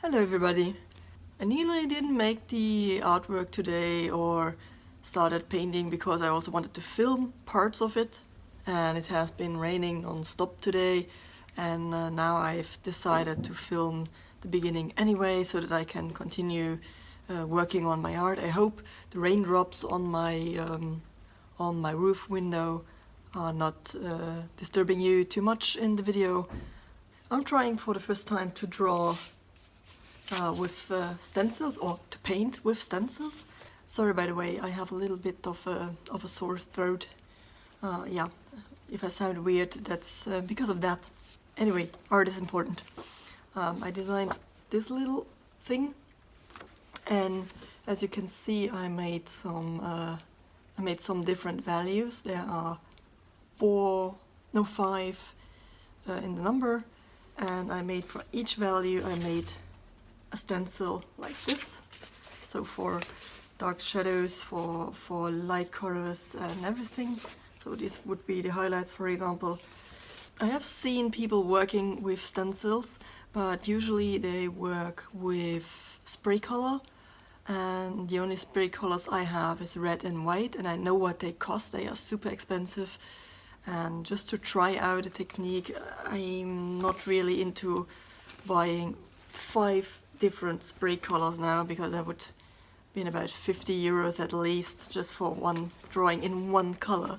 Hello everybody! I nearly didn't make the artwork today or started painting because I also wanted to film parts of it, and it has been raining non-stop today, and now I've decided to film the beginning anyway so that I can continue working on my art. I hope the raindrops on my roof window are not disturbing you too much in the video. I'm trying for the first time to draw with stencils, or to paint with stencils. Sorry, by the way, I have a little bit of a sore throat. Yeah, if I sound weird, that's because of that. Anyway, art is important. I designed this little thing, and as you can see, I made some different values. There are five in the number, and I made for each value a stencil like this. So for dark shadows, for light colors and everything. So this would be the highlights, for example. I have seen people working with stencils, but usually they work with spray color, and the only spray colors I have is red and white, and I know what they cost. They are super expensive, and just to try out a technique, I'm not really into buying 5 different spray colors now, because that would be about 50 euros at least just for one drawing in one color.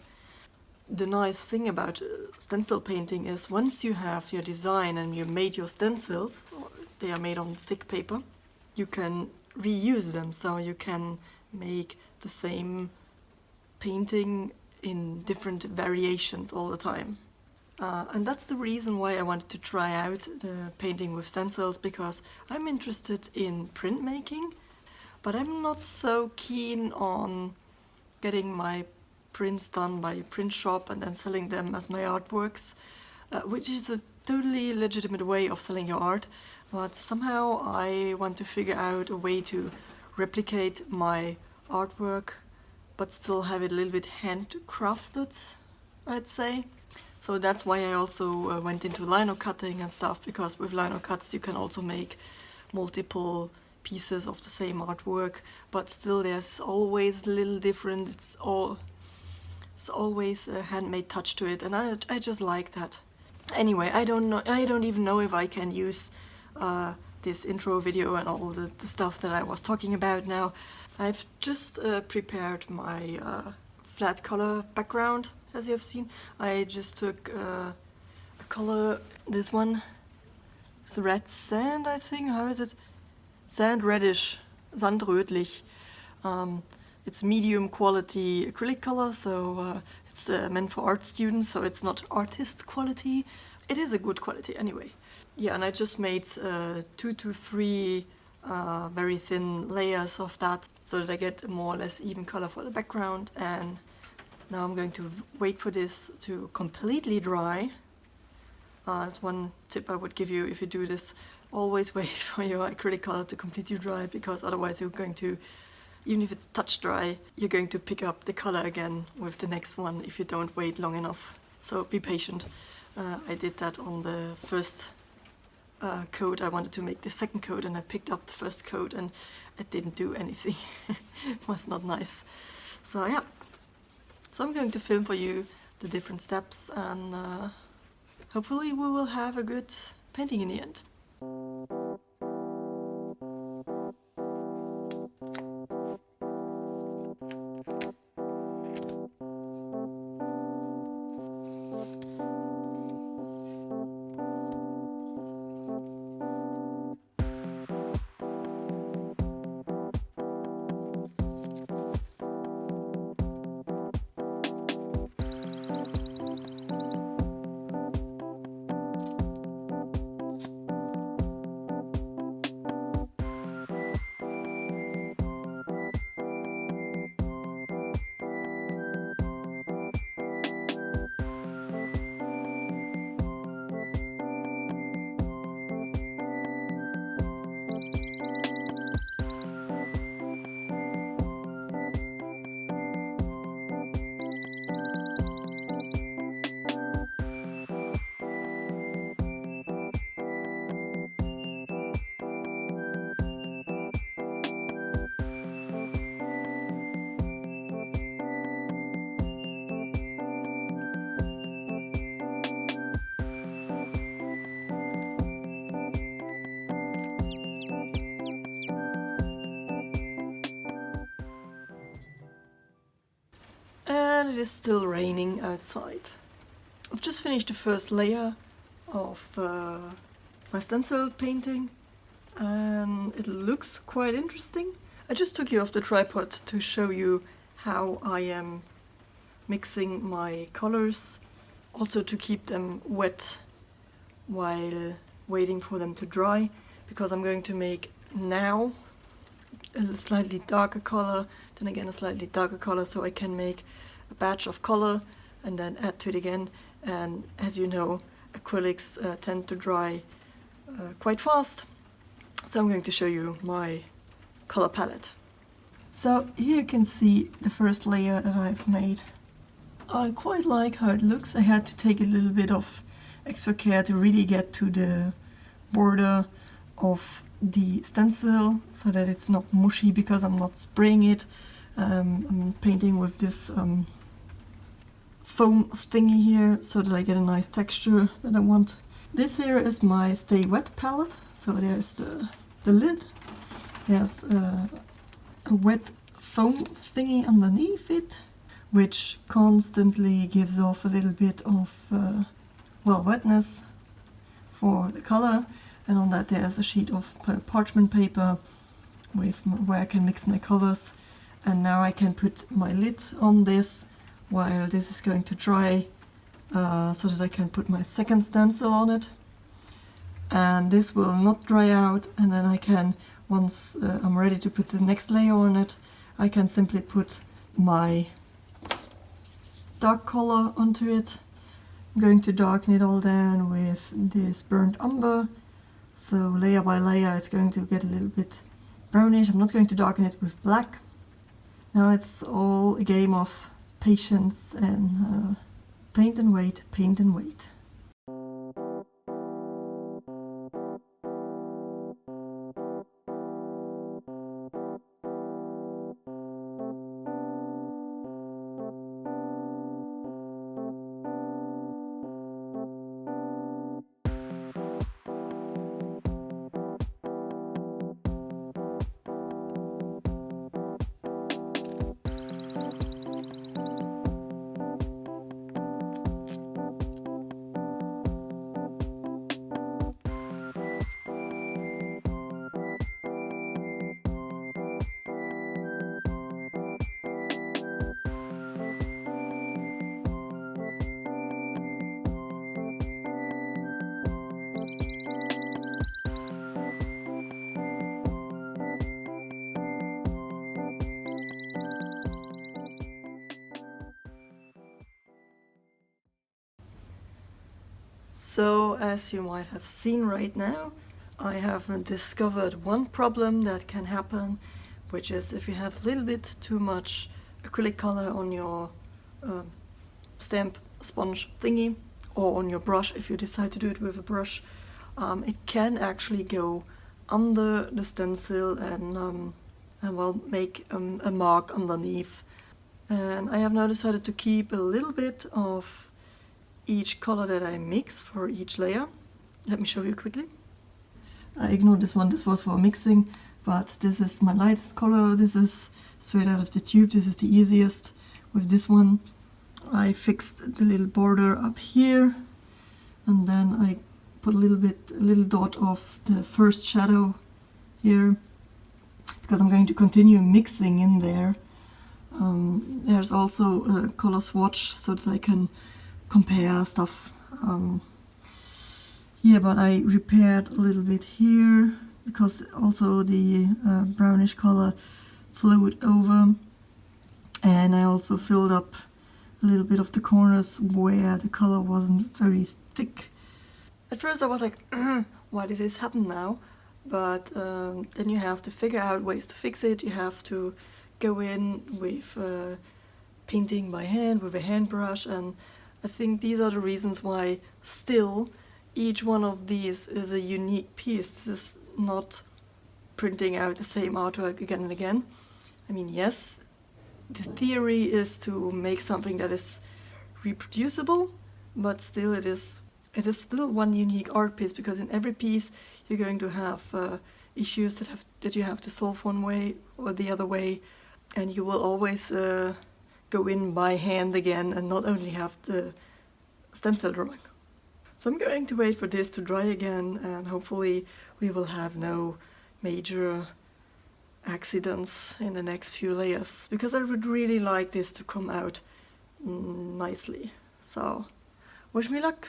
The nice thing about stencil painting is once you have your design and you made your stencils, they are made on thick paper, you can reuse them, so you can make the same painting in different variations all the time. And that's the reason why I wanted to try out the painting with stencils, because I'm interested in printmaking, but I'm not so keen on getting my prints done by a print shop and then selling them as my artworks, which is a totally legitimate way of selling your art, but somehow I want to figure out a way to replicate my artwork but still have it a little bit handcrafted, I'd say. So that's why I also went into lino cutting and stuff, because with lino cuts you can also make multiple pieces of the same artwork, but still there's always a little different. It's always a handmade touch to it, and I just like that. Anyway, I don't even know if I can use this intro video and all the stuff that I was talking about now. I've just prepared my flat color background. As you have seen, I just took a color, this one, it's red sand, I think. How is it? Sand reddish, sandrötlich. It's medium quality acrylic color, so it's meant for art students, so it's not artist quality. It is a good quality anyway. Yeah, and I just made 2 to 3 very thin layers of that, so that I get a more or less even color for the background. And now I'm going to wait for this to completely dry. That's one tip I would give you if you do this. Always wait for your acrylic color to completely dry, because otherwise you're going to, even if it's touch dry, you're going to pick up the color again with the next one if you don't wait long enough. So be patient. I did that on the first coat. I wanted to make the second coat, and I picked up the first coat and it didn't do anything. It was not nice. So yeah. So I'm going to film for you the different steps, and hopefully we will have a good painting in the end. and it is still raining outside. I've just finished the first layer of my stencil painting and it looks quite interesting. I just took you off the tripod to show you how I am mixing my colors, also to keep them wet while waiting for them to dry, because I'm going to make now a slightly darker color, then again a slightly darker color, so I can make a batch of color and then add to it again. And as you know, acrylics tend to dry quite fast, so I'm going to show you my color palette. So here you can see the first layer that I've made. I quite like how it looks. I had to take a little bit of extra care to really get to the border of the stencil so that it's not mushy, because I'm not spraying it. I'm painting with this foam thingy here so that I get a nice texture that I want. This here is my Stay Wet palette. So there's the lid. There's a wet foam thingy underneath it, which constantly gives off a little bit of wetness for the color. And on that there's a sheet of parchment paper where I can mix my colors. And now I can put my lid on this while this is going to dry, so that I can put my second stencil on it. And this will not dry out, and then I can, once I'm ready to put the next layer on it, I can simply put my dark color onto it. I'm going to darken it all down with this burnt umber. So layer by layer it's going to get a little bit brownish. I'm not going to darken it with black. Now it's all a game of patience and paint and wait, paint and wait. So, as you might have seen right now, I have discovered one problem that can happen, which is if you have a little bit too much acrylic color on your stamp sponge thingy, or on your brush if you decide to do it with a brush, it can actually go under the stencil and well, make a mark underneath. And I have now decided to keep a little bit of each color that I mix for each layer. Let me show you quickly. I ignored this one, this was for mixing, but this is my lightest color. This is straight out of the tube, this is the easiest. With this one I fixed the little border up here, and then I put a little dot of the first shadow here, because I'm going to continue mixing in there. There's also a color swatch so that I can compare stuff here, but I repaired a little bit here because also the brownish color flowed over, and I also filled up a little bit of the corners where the color wasn't very thick. At first I was like, why did this happen now? But then you have to figure out ways to fix it. You have to go in with painting by hand with a hand brush, and I think these are the reasons why still each one of these is a unique piece. This is not printing out the same artwork again and again. I mean, yes, the theory is to make something that is reproducible, but still it is still one unique art piece, because in every piece you're going to have issues that you have to solve one way or the other way, and you will always go in by hand again and not only have the stencil drawing. So I'm going to wait for this to dry again, and hopefully we will have no major accidents in the next few layers, because I would really like this to come out nicely. So wish me luck!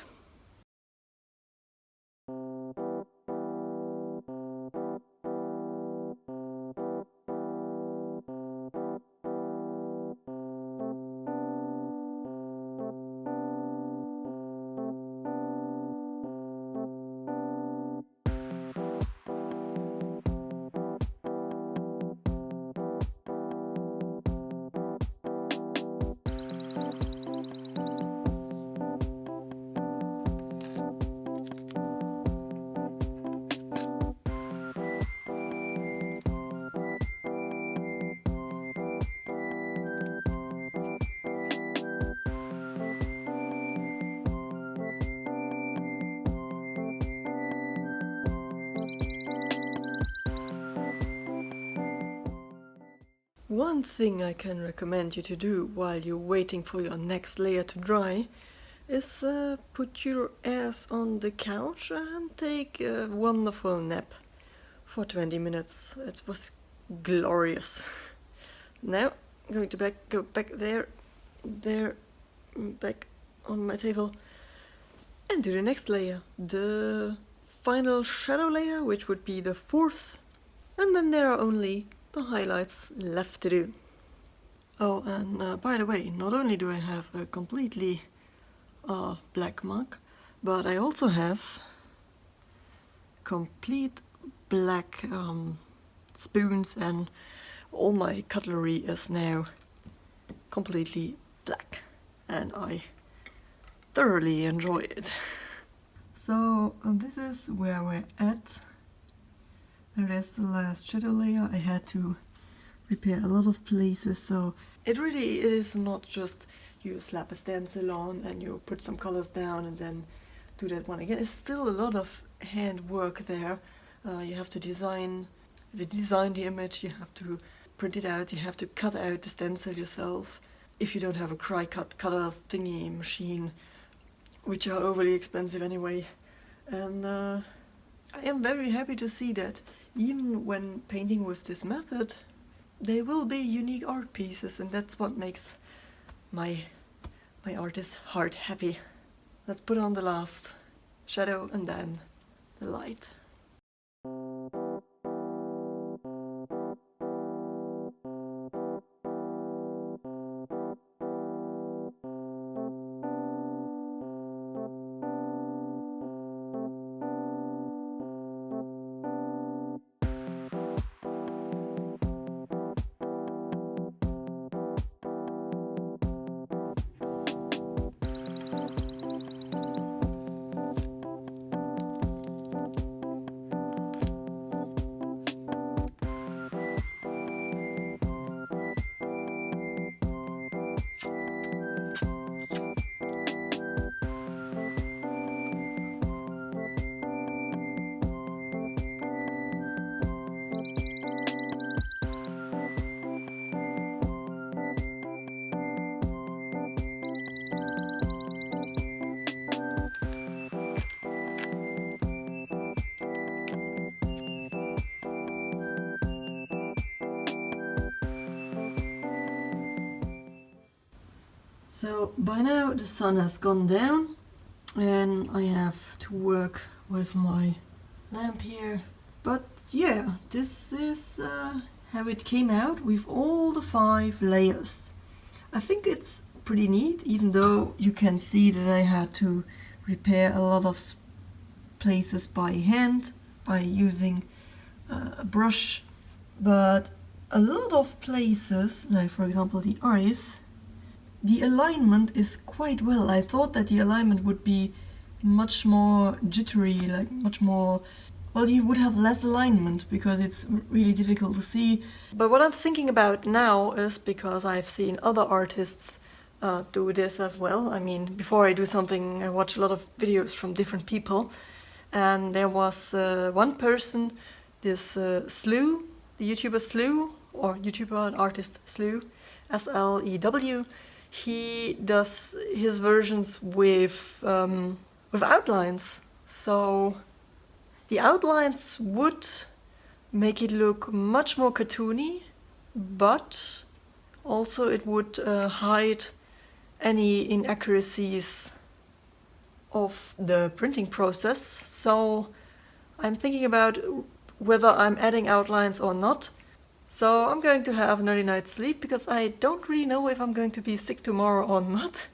One thing I can recommend you to do while you're waiting for your next layer to dry is put your ass on the couch and take a wonderful nap for 20 minutes. It was glorious. Now I'm going to go back there, back on my table, and do the next layer, the final shadow layer, which would be the fourth, and then there are only the highlights left to do. Oh, and by the way, not only do I have a completely black mug, but I also have complete black spoons, and all my cutlery is now completely black, and I thoroughly enjoy it. So this is where we're at. And that's the last shadow layer. I had to repair a lot of places, so it really is not just you slap a stencil on and you put some colors down and then do that one again. It's still a lot of hand work there. You have to design the image, you have to print it out, you have to cut out the stencil yourself. If you don't have a cry-cut cutter thingy machine, which are overly expensive anyway. And I am very happy to see that even when painting with this method, they will be unique art pieces, and that's what makes my artist heart happy. Let's put on the last shadow and then the light. So by now the sun has gone down and I have to work with my lamp here. But yeah, this is how it came out with all the 5 layers. I think it's pretty neat, even though you can see that I had to repair a lot of places by hand by using a brush. But a lot of places, like for example the eyes, the alignment is quite well. I thought that the alignment would be much more jittery, like much more, well, you would have less alignment because it's really difficult to see. But what I'm thinking about now is, because I've seen other artists do this as well. I mean, before I do something, I watch a lot of videos from different people. And there was one person, this Slew, the YouTuber Slew, or YouTuber and artist Slew, S-L-E-W. He does his versions with outlines. So the outlines would make it look much more cartoony, but also it would hide any inaccuracies of the printing process. So I'm thinking about whether I'm adding outlines or not. So I'm going to have an early night's sleep because I don't really know if I'm going to be sick tomorrow or not.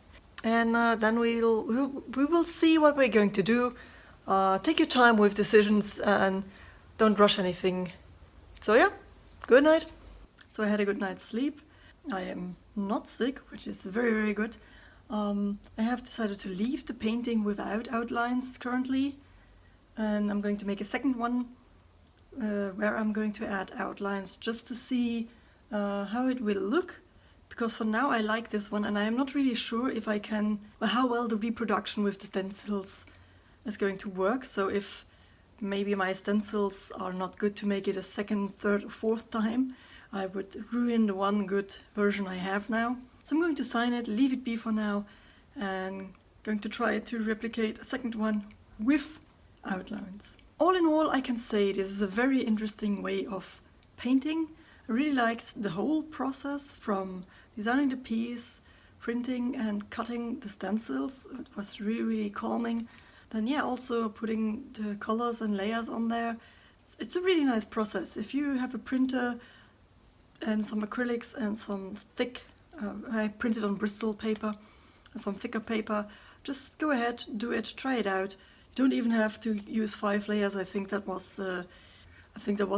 And then we will see what we're going to do. Take your time with decisions and don't rush anything. So yeah, good night. So I had a good night's sleep. I am not sick, which is very, very good. I have decided to leave the painting without outlines currently. And I'm going to make a second one where I'm going to add outlines just to see how it will look. Because for now I like this one and I am not really sure if I can, how well the reproduction with the stencils is going to work. So if maybe my stencils are not good to make it a second, third or fourth time, I would ruin the one good version I have now. So I'm going to sign it, leave it be for now, and going to try to replicate a second one with outlines. All in all, I can say this is a very interesting way of painting. I really liked the whole process from designing the piece, printing and cutting the stencils. It was really, really calming. Then yeah, also putting the colors and layers on there. It's a really nice process. If you have a printer and some acrylics and some thick, I printed on Bristol paper, some thicker paper, just go ahead, do it, try it out. You don't even have to use 5 layers. I think that was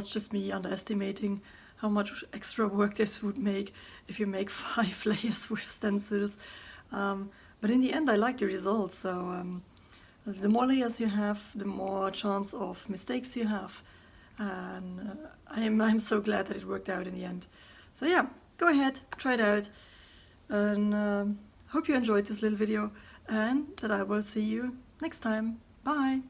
just me underestimating how much extra work this would make if you make 5 layers with stencils. But in the end I like the results, so the more layers you have, the more chance of mistakes you have. And I'm so glad that it worked out in the end. So yeah, go ahead, try it out. And hope you enjoyed this little video and that I will see you next time. Bye!